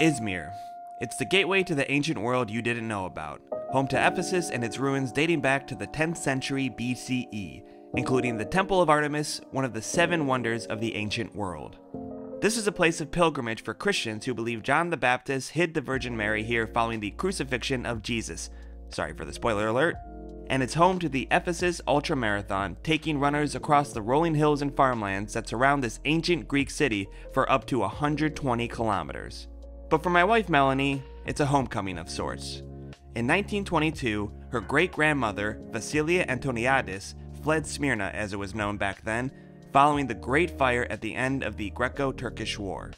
Izmir. It's the gateway to the ancient world you didn't know about, home to Ephesus and its ruins dating back to the 10th century BCE, including the Temple of Artemis, one of the 7 wonders of the ancient world. This is a place of pilgrimage for Christians who believe John the Baptist hid the Virgin Mary here following the crucifixion of Jesus. Sorry for the spoiler alert. And it's home to the Ephesus Ultra Marathon, taking runners across the rolling hills and farmlands that surround this ancient Greek city for up to 120 kilometers. But for my wife Melanie, it's a homecoming of sorts. In 1922, her great-grandmother, Vasilea Antoniadis, fled Smyrna as it was known back then, following the Great Fire at the end of the Greco-Turkish War.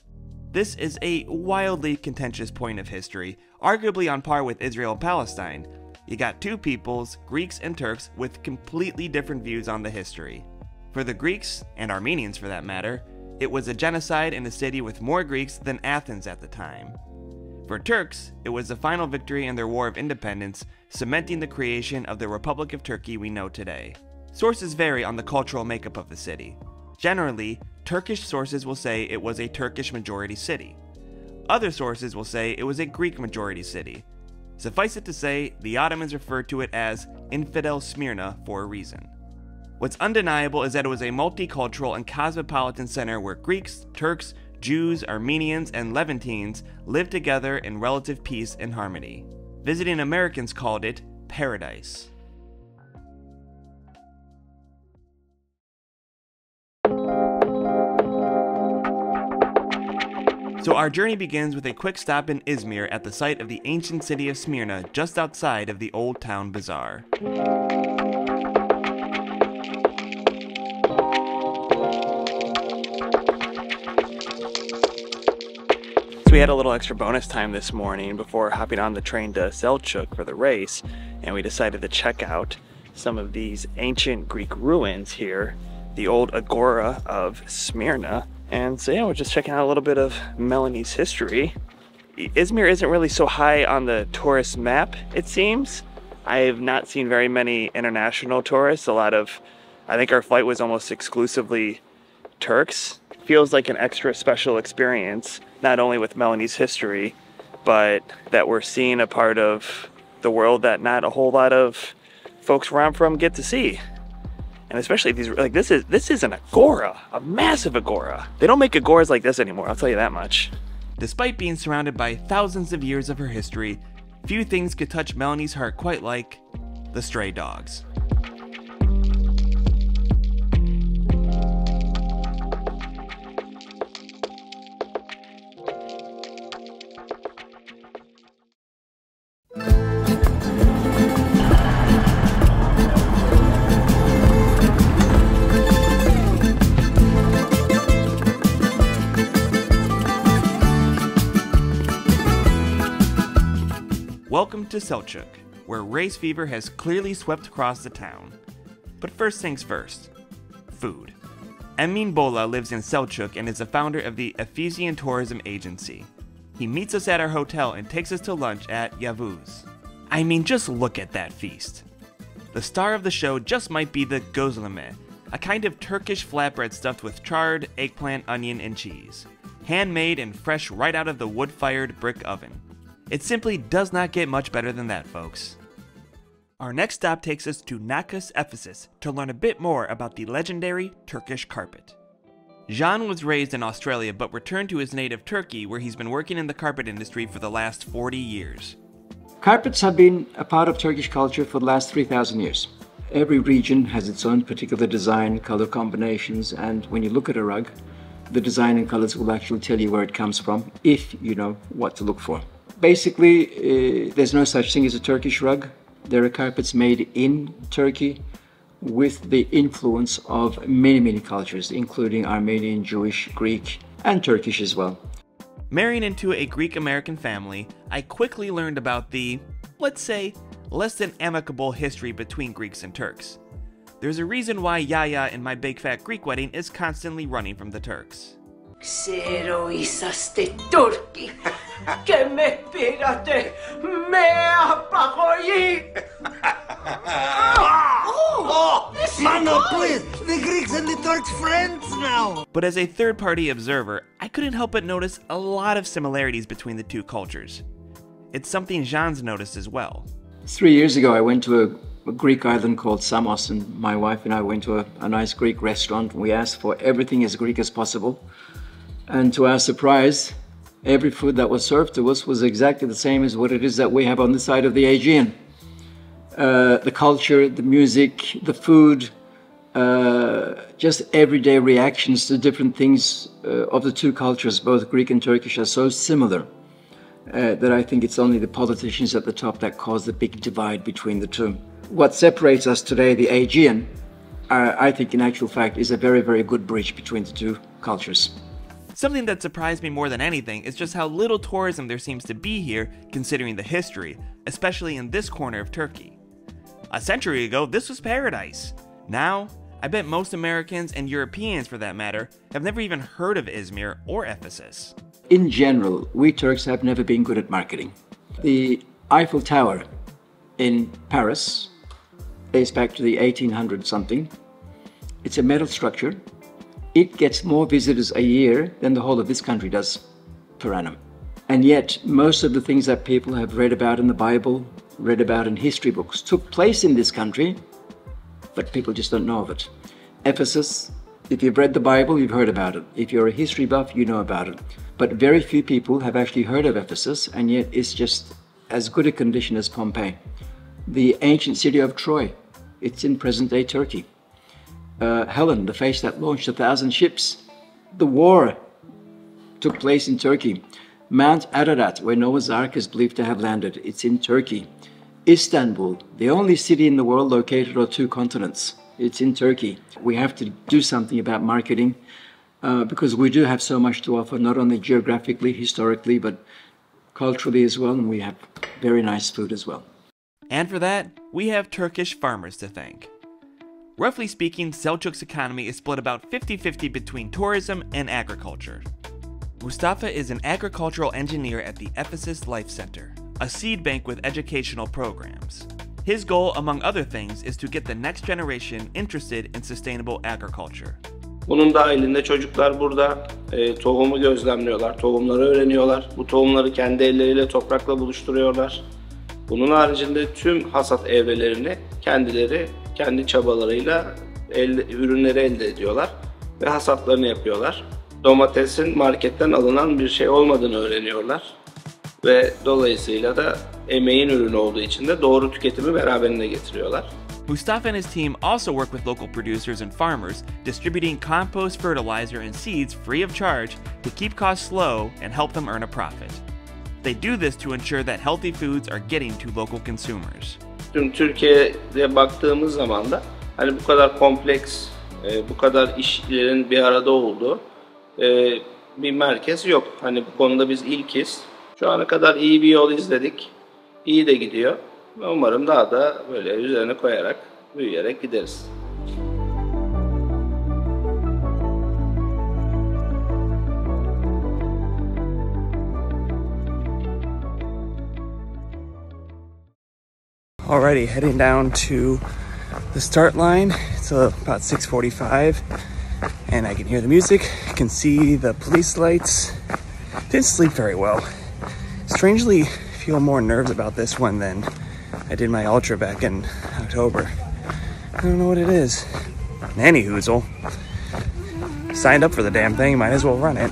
This is a wildly contentious point of history, arguably on par with Israel and Palestine. You got two peoples, Greeks and Turks, with completely different views on the history. For the Greeks, and Armenians for that matter, it was a genocide in a city with more Greeks than Athens at the time. For Turks, it was the final victory in their war of independence, cementing the creation of the Republic of Turkey we know today. Sources vary on the cultural makeup of the city. Generally, Turkish sources will say it was a Turkish majority city. Other sources will say it was a Greek majority city. Suffice it to say, the Ottomans referred to it as Infidel Smyrna for a reason. What's undeniable is that it was a multicultural and cosmopolitan center where Greeks, Turks, Jews, Armenians, and Levantines lived together in relative peace and harmony. Visiting Americans called it paradise. So our journey begins with a quick stop in Izmir at the site of the ancient city of Smyrna just outside of the Old Town Bazaar. So we had a little extra bonus time this morning before hopping on the train to Selçuk for the race, and we decided to check out some of these ancient Greek ruins here, the old Agora of Smyrna. And so yeah, we're just checking out a little bit of Melanie's history. Izmir isn't really so high on the tourist map, it seems. I have not seen very many international tourists. I think our flight was almost exclusively Turks. Feels like an extra special experience, not only with Melanie's history, but that we're seeing a part of the world that not a whole lot of folks where I'm from get to see. And especially these, like this is an agora, a massive agora. They don't make agoras like this anymore, I'll tell you that much. Despite being surrounded by thousands of years of her history, few things could touch Melanie's heart quite like the stray dogs. Welcome to Selçuk, where race fever has clearly swept across the town. But first things first, food. Emin Bola lives in Selçuk and is the founder of the Ephesian Tourism Agency. He meets us at our hotel and takes us to lunch at Yavuz. I mean, just look at that feast. The star of the show just might be the gözleme, a kind of Turkish flatbread stuffed with chard, eggplant, onion, and cheese. Handmade and fresh right out of the wood-fired brick oven. It simply does not get much better than that, folks. Our next stop takes us to Nakas, Ephesus, to learn a bit more about the legendary Turkish carpet. Jean was raised in Australia but returned to his native Turkey, where he's been working in the carpet industry for the last 40 years. Carpets have been a part of Turkish culture for the last 3,000 years. Every region has its own particular design, color combinations, and when you look at a rug, the design and colors will actually tell you where it comes from, if you know what to look for. Basically, there's no such thing as a Turkish rug. There are carpets made in Turkey with the influence of many cultures, including Armenian, Jewish, Greek, and Turkish as well. Marrying into a Greek-American family, I quickly learned about the, let's say, less than amicable history between Greeks and Turks. There's a reason why Yaya in My Big Fat Greek Wedding is constantly running from the Turks. Ξέρω είσαστε Τούρκοι και με πήρατε με απαγωγή. Mano, please! The Greeks and the got friends now! But as a third-party observer, I couldn't help but notice a lot of similarities between the two cultures. It's something Jean's noticed as well. 3 years ago, I went to a Greek island called Samos, and my wife and I went to a nice Greek restaurant. We asked for everything as Greek as possible. And to our surprise, every food that was served to us was exactly the same as what it is that we have on the side of the Aegean. The culture, the music, the food, just everyday reactions to different things of the two cultures, both Greek and Turkish, are so similar that I think it's only the politicians at the top that cause the big divide between the two. What separates us today, the Aegean, I think in actual fact is a very, very good bridge between the two cultures. Something that surprised me more than anything is just how little tourism there seems to be here considering the history, especially in this corner of Turkey. A century ago, this was paradise. Now, I bet most Americans and Europeans for that matter have never even heard of Izmir or Ephesus. In general, we Turks have never been good at marketing. The Eiffel Tower in Paris dates back to the 1800 something. It's a metal structure. It gets more visitors a year than the whole of this country does per annum. And yet, most of the things that people have read about in the Bible, read about in history books, took place in this country, but people just don't know of it. Ephesus, if you've read the Bible, you've heard about it. If you're a history buff, you know about it. But very few people have actually heard of Ephesus, and yet it's just as good a condition as Pompeii. The ancient city of Troy, it's in present-day Turkey. Helen, the face that launched 1,000 ships. The war took place in Turkey. Mount Ararat, where Noah's Ark is believed to have landed, it's in Turkey. Istanbul, the only city in the world located on 2 continents, it's in Turkey. We have to do something about marketing because we do have so much to offer, not only geographically, historically, but culturally as well, and we have very nice food as well. And for that, we have Turkish farmers to thank. Roughly speaking, Selçuk's economy is split about 50-50 between tourism and agriculture. Mustafa is an agricultural engineer at the Ephesus Life Center, a seed bank with educational programs. His goal, among other things, is to get the next generation interested in sustainable agriculture. Bunun dahilinde çocuklar burada tohumu gözlemliyorlar, tohumları öğreniyorlar. Bu tohumları kendi elleriyle toprakla buluşturuyorlar. Bunun haricinde tüm hasat evrelerini kendileri kendi çabalarıyla ürünleri elde ediyorlar ve hasatlarını yapıyorlar. Domatesin marketten alınan bir şey olmadığını öğreniyorlar ve dolayısıyla da emeğin ürünü olduğu için de doğru tüketimi beraberinde getiriyorlar. Mustafa and his team also work with local producers and farmers, distributing compost, fertilizer, and seeds free of charge to keep costs low and help them earn a profit. They do this to ensure that healthy foods are getting to local consumers. Tüm Türkiye'ye baktığımız zaman da hani bu kadar kompleks, bu kadar işlerin bir arada olduğu bir merkez yok. Hani bu konuda biz ilkiz. Şu ana kadar iyi bir yol izledik. İyi de gidiyor. Umarım daha da böyle üzerine koyarak, büyüyerek gideriz. Alrighty, heading down to the start line. It's about 6:45 and I can hear the music, I can see the police lights. Didn't sleep very well. Strangely feel more nerves about this one than I did my ultra back in October. I don't know what it is. Nanny hoozle. Signed up for the damn thing, might as well run it.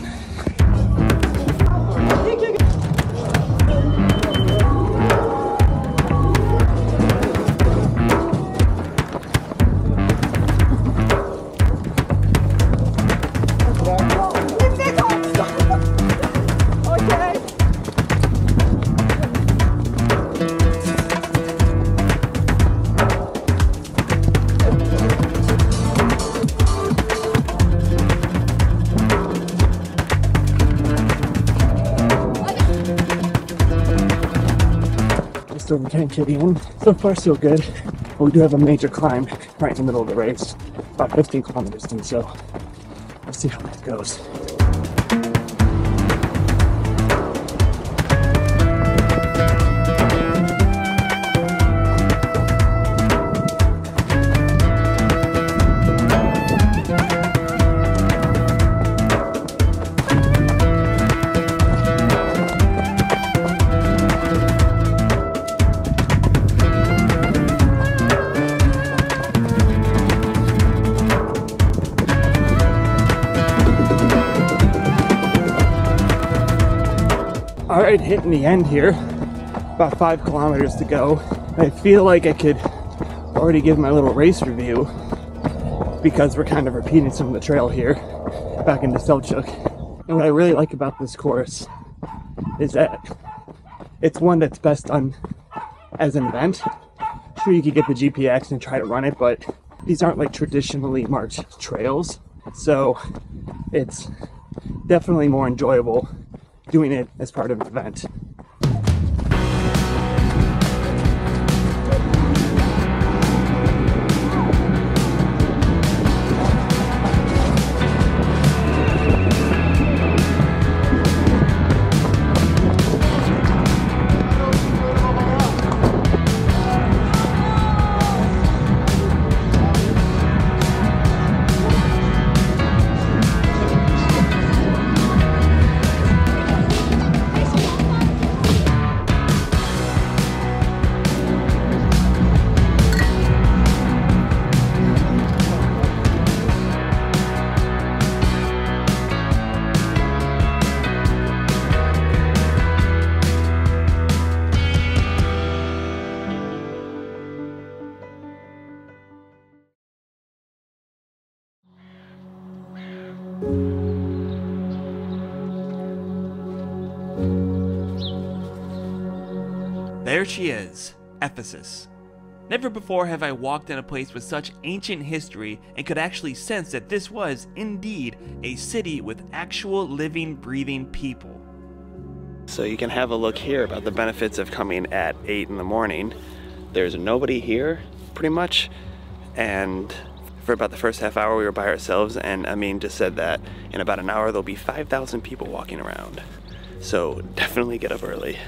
Still can't get in. So far so good. But we do have a major climb right in the middle of the race, about 15 kilometers in, so let's see how that goes. All right, hitting the end here. About 5 kilometers to go. I feel like I could already give my little race review because we're kind of repeating some of the trail here back into Selçuk. And what I really like about this course is that it's one that's best done as an event. Sure, you could get the GPX and try to run it, but these aren't like traditionally marked trails. So it's definitely more enjoyable doing it as part of an event. There she is, Ephesus. Never before have I walked in a place with such ancient history and could actually sense that this was, indeed, a city with actual living, breathing people. So you can have a look here about the benefits of coming at 8 in the morning. There's nobody here, pretty much, and for about the first half hour we were by ourselves, and Amin just said that in about an hour there'll be 5,000 people walking around. So definitely get up early.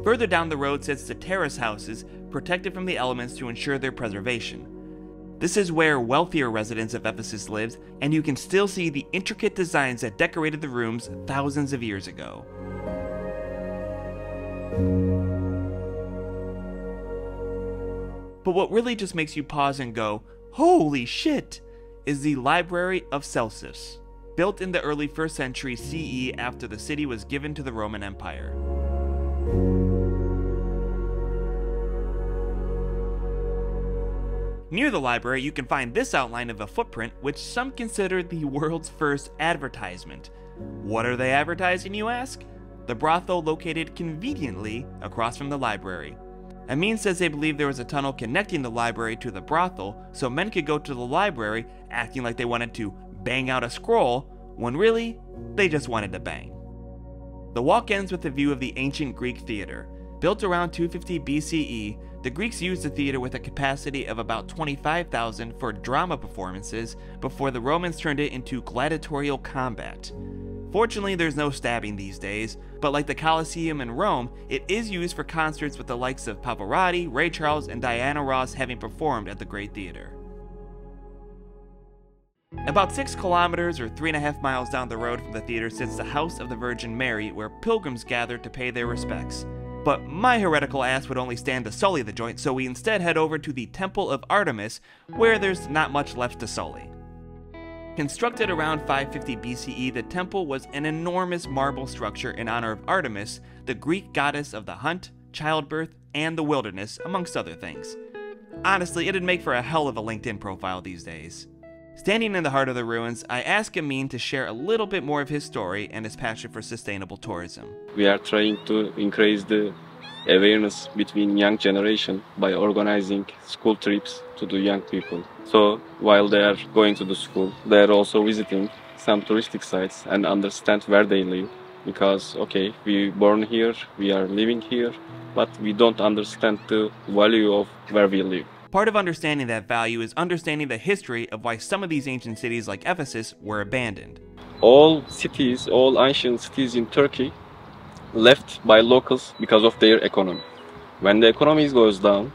Further down the road sits the terrace houses, protected from the elements to ensure their preservation. This is where wealthier residents of Ephesus lived, and you can still see the intricate designs that decorated the rooms thousands of years ago. But what really just makes you pause and go, holy shit, is the Library of Selçuk, built in the early 1st century CE after the city was given to the Roman Empire. Near the library, you can find this outline of a footprint, which some consider the world's first advertisement. What are they advertising, you ask? The brothel located conveniently across from the library. Amin says they believe there was a tunnel connecting the library to the brothel, so men could go to the library acting like they wanted to bang out a scroll, when really, they just wanted to bang. The walk ends with a view of the ancient Greek theater. Built around 250 BCE, the Greeks used the theater with a capacity of about 25,000 for drama performances before the Romans turned it into gladiatorial combat. Fortunately, there's no stabbing these days, but like the Colosseum in Rome, it is used for concerts with the likes of Pavarotti, Ray Charles, and Diana Ross having performed at the Great Theater. About 6 kilometers or 3.5 miles down the road from the theater sits the House of the Virgin Mary, where pilgrims gather to pay their respects. But my heretical ass would only stand to sully the joint, so we instead head over to the Temple of Artemis, where there's not much left to sully. Constructed around 550 BCE, the temple was an enormous marble structure in honor of Artemis, the Greek goddess of the hunt, childbirth, and the wilderness, amongst other things. Honestly, it'd make for a hell of a LinkedIn profile these days. Standing in the heart of the ruins, I ask Amin to share a little bit more of his story and his passion for sustainable tourism. We are trying to increase the awareness between young generation by organizing school trips to the young people. So while they are going to the school, they are also visiting some touristic sites and understand where they live. Because, okay, we born here, we are living here, but we don't understand the value of where we live. Part of understanding that value is understanding the history of why some of these ancient cities like Ephesus were abandoned. All cities, all ancient cities in Turkey left by locals because of their economy. When the economy goes down,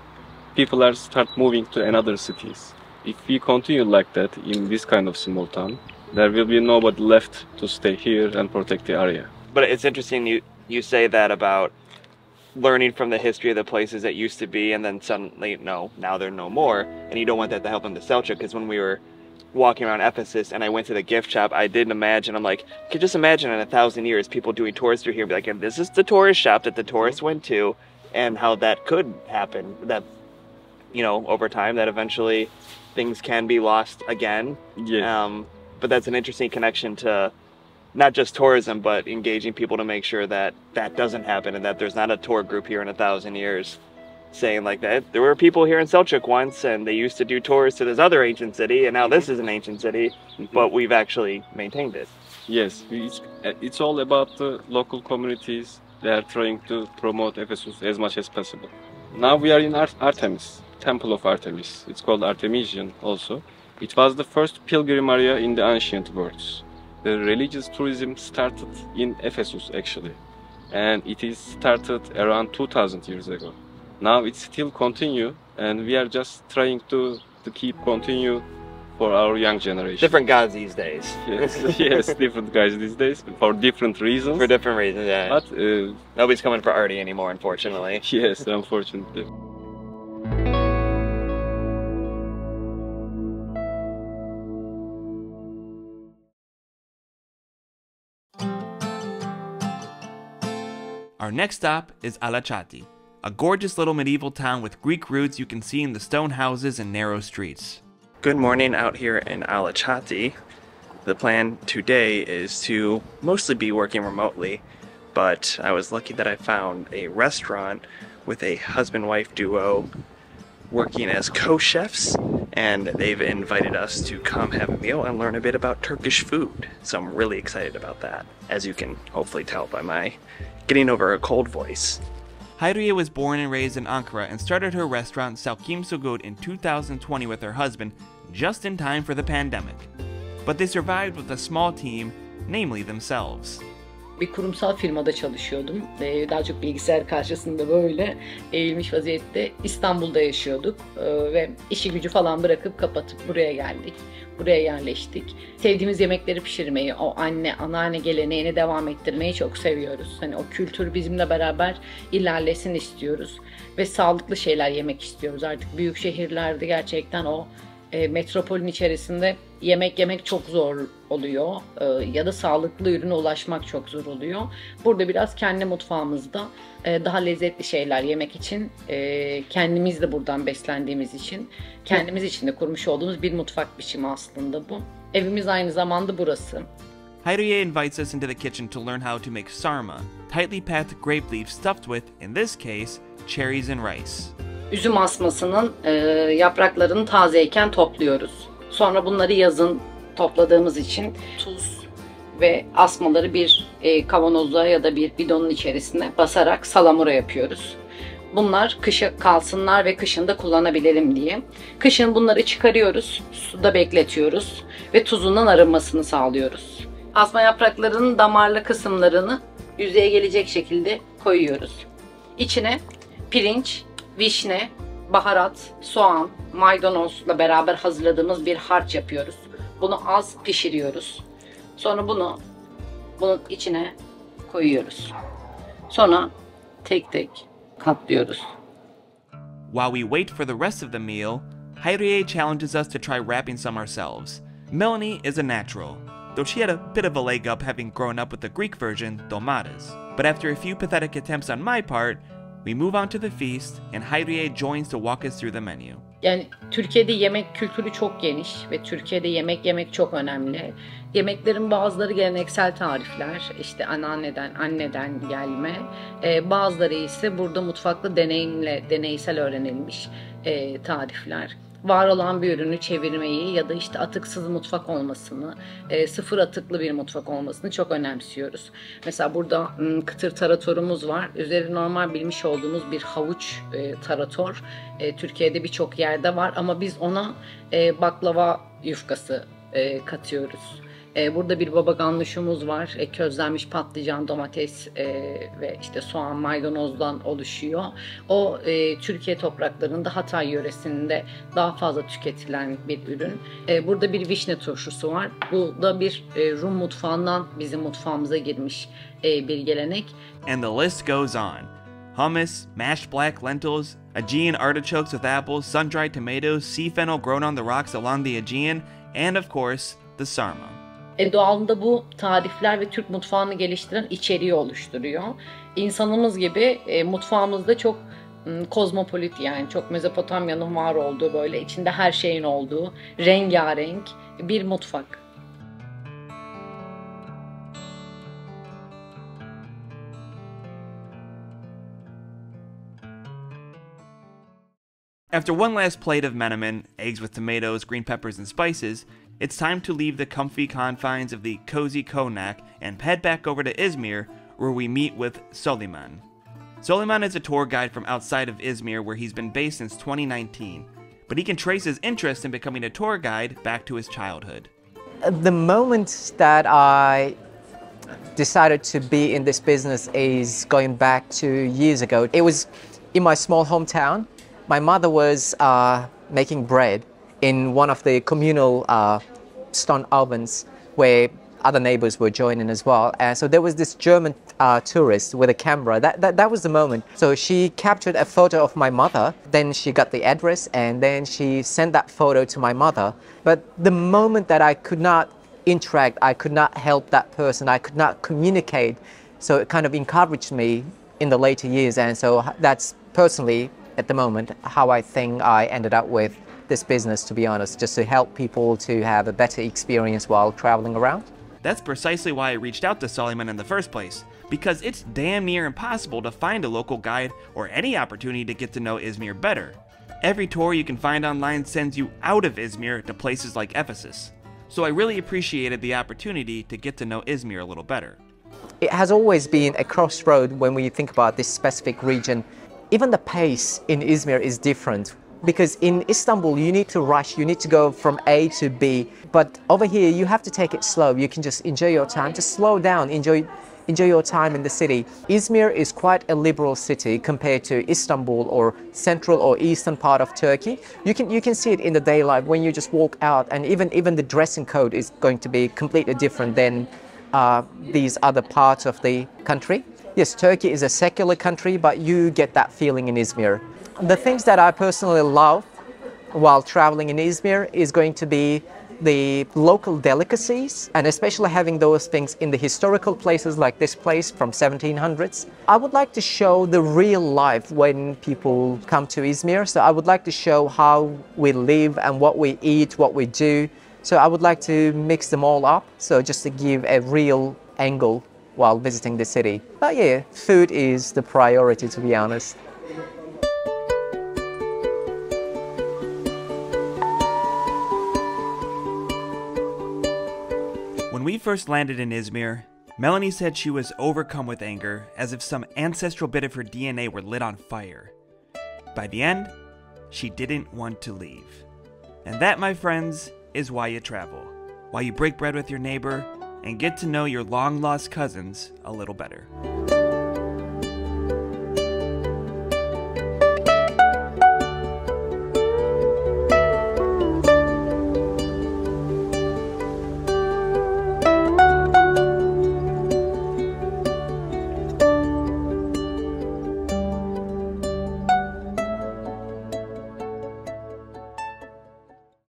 people are start moving to another cities. If we continue like that in this kind of small town, there will be nobody left to stay here and protect the area. But it's interesting you say that about learning from the history of the places that used to be, and then suddenly, no, now they're no more. And you don't want that to happen to Selçuk, because when we were walking around Ephesus and I went to the gift shop, I didn't imagine, I'm like, you could just imagine in 1,000 years people doing tours through here and be like, this is the tourist shop that the tourists went to, and how that could happen, that, you know, over time, that eventually things can be lost again. Yeah. But that's an interesting connection to not just tourism, but engaging people to make sure that that doesn't happen, and that there's not a tour group here in 1,000 years saying like that. There were people here in Selçuk once, and they used to do tours to this other ancient city, and now this is an ancient city, but we've actually maintained it. Yes, it's all about the local communities. They are trying to promote Ephesus as much as possible. Now we are in Artemis, Temple of Artemis. It's called Artemisian also. It was the first pilgrim area in the ancient world. The religious tourism started in Ephesus actually, and it is started around 2000 years ago. Now it still continue, and we are just trying to keep continue for our young generation. Different gods these days. Yes, yes, different guys these days for different reasons. For different reasons, yeah. But nobody's coming for Artie anymore, unfortunately. yes, unfortunately. Our next stop is Alaçati, a gorgeous little medieval town with Greek roots you can see in the stone houses and narrow streets. Good morning out here in Alaçati. The plan today is to mostly be working remotely, but I was lucky that I found a restaurant with a husband-wife duo working as co-chefs, and they've invited us to come have a meal and learn a bit about Turkish food. So I'm really excited about that, as you can hopefully tell by my getting over a cold voice. Hayriye was born and raised in Ankara and started her restaurant Salkim Sugud in 2020 with her husband, just in time for the pandemic. But they survived with a small team, namely themselves. Bir kurumsal firmada çalışıyordum. Daha çok bilgisayar karşısında böyle eğilmiş vaziyette İstanbul'da yaşıyorduk. Ve işi gücü falan bırakıp kapatıp buraya geldik. Buraya yerleştik. Sevdiğimiz yemekleri pişirmeyi, o anneanne geleneğini devam ettirmeyi çok seviyoruz. Hani o kültür bizimle beraber ilerlesin istiyoruz. Ve sağlıklı şeyler yemek istiyoruz. Artık büyük şehirlerde gerçekten o metropolün içerisinde yemek çok zor oluyor ya da sağlıklı ürüne ulaşmak çok zor oluyor. Burada biraz kendi mutfağımızda daha lezzetli şeyler yemek için kendimiz de buradan beslendiğimiz için kendimiz için de kurmuş olduğumuz bir mutfak biçimi aslında bu. Evimiz aynı zamanda burası. Hayriye invites us into the kitchen to learn how to make sarma, tightly packed grape leaf stuffed with, in this case, cherries and rice. Üzüm asmasının yapraklarını tazeyken topluyoruz. Sonra bunları yazın topladığımız için tuz ve asmaları bir kavanozda ya da bir bidonun içerisine basarak salamura yapıyoruz. Bunlar kışa kalsınlar ve kışın da kullanabilelim diye. Kışın bunları çıkarıyoruz, suda bekletiyoruz ve tuzundan arınmasını sağlıyoruz. Asma yapraklarının damarlı kısımlarını yüzeye gelecek şekilde koyuyoruz. İçine pirinç, vişne, baharat, soğan, maydanozla beraber hazırladığımız bir harç yapıyoruz. Bunu az pişiriyoruz. Sonra bunun içine koyuyoruz. Sonra tek tek katlıyoruz. While we wait for the rest of the meal, Hayriye challenges us to try wrapping some ourselves. Melanie is a natural, though she had a bit of a leg up having grown up with the Greek version, dolmades. But after a few pathetic attempts on my part, we move on to the feast, and Hayriye joins to walk us through the menu. Yani Türkiye'de yemek kültürü çok geniş ve Türkiye'de yemek çok önemli. Yemeklerin bazıları geleneksel tarifler, işte anneden gelme. Bazıları ise burada mutfakta deneysel öğrenilmiş tarifler. Var olan bir ürünü çevirmeyi ya da işte atıksız mutfak olmasını, sıfır atıklı bir mutfak olmasını çok önemsiyoruz. Mesela burada kıtır taratorumuz var. Üzeri normal bilmiş olduğumuz bir havuç tarator. Türkiye'de birçok yerde var ama biz ona baklava yufkası katıyoruz. Burada bir baba ganuşumuz var. Közlenmiş patlıcan, domates ve işte soğan, maydanozdan oluşuyor. O Türkiye topraklarında Hatay yöresinde daha fazla tüketilen bir ürün. Burada bir vişne turşusu var. Bu da bir Rum mutfağından bizim mutfağımıza girmiş bir gelenek. And the list goes on. hummus, mashed black lentils, Aegean artichokes with apples, sun-dried tomatoes, sea fennel grown on the rocks along the Aegean, and of course, the sarma. Doğalında bu tarifler ve Türk mutfağını geliştiren içeriği oluşturuyor. İnsanımız gibi mutfağımızda çok kozmopolit, yani çok Mezopotamya'nın var olduğu, böyle içinde her şeyin olduğu rengarenk bir mutfak. After one last plate of menemen, eggs with tomatoes, green peppers, and spices, it's time to leave the comfy confines of the cozy Konak and head back over to Izmir, where we meet with Soliman. Soliman is a tour guide from outside of Izmir, where he's been based since 2019, but he can trace his interest in becoming a tour guide back to his childhood. The moment that I decided to be in this business is going back 2 years ago. It was in my small hometown. My mother was making bread in one of the communal stone ovens where other neighbors were joining as well. And so there was this German tourist with a camera. That was the moment. So she captured a photo of my mother, then she got the address, and then she sent that photo to my mother. But the moment that I could not interact, I could not help that person, I could not communicate. So it kind of encouraged me in the later years. And so that's personally, at the moment, how I think I ended up with this business, to be honest, just to help people to have a better experience while traveling around. That's precisely why I reached out to Soliman in the first place, because it's damn near impossible to find a local guide or any opportunity to get to know Izmir better. Every tour you can find online sends you out of Izmir to places like Ephesus. So I really appreciated the opportunity to get to know Izmir a little better. It has always been a crossroad when we think about this specific region. Even the pace in Izmir is different, because in Istanbul you need to rush, you need to go from A to B, but over here you have to take it slow. You can just enjoy your time, just slow down, enjoy your time in the city. Izmir is quite a liberal city compared to Istanbul or central or eastern part of Turkey. You can see it in the daylight when you just walk out, and even the dressing code is going to be completely different than these other parts of the country. Yes, Turkey is a secular country, but you get that feeling in Izmir. The things that I personally love while traveling in Izmir is going to be the local delicacies, and especially having those things in the historical places like this place from 1700s. I would like to show the real life when people come to Izmir. So I would like to show how we live and what we eat, what we do. So I would like to mix them all up, so just to give a real angle while visiting the city. But yeah, food is the priority, to be honest. When we first landed in Izmir, Melanie said she was overcome with anger, as if some ancestral bit of her DNA were lit on fire. By the end, she didn't want to leave. And that, my friends, is why you travel. Why you break bread with your neighbor and get to know your long-lost cousins a little better.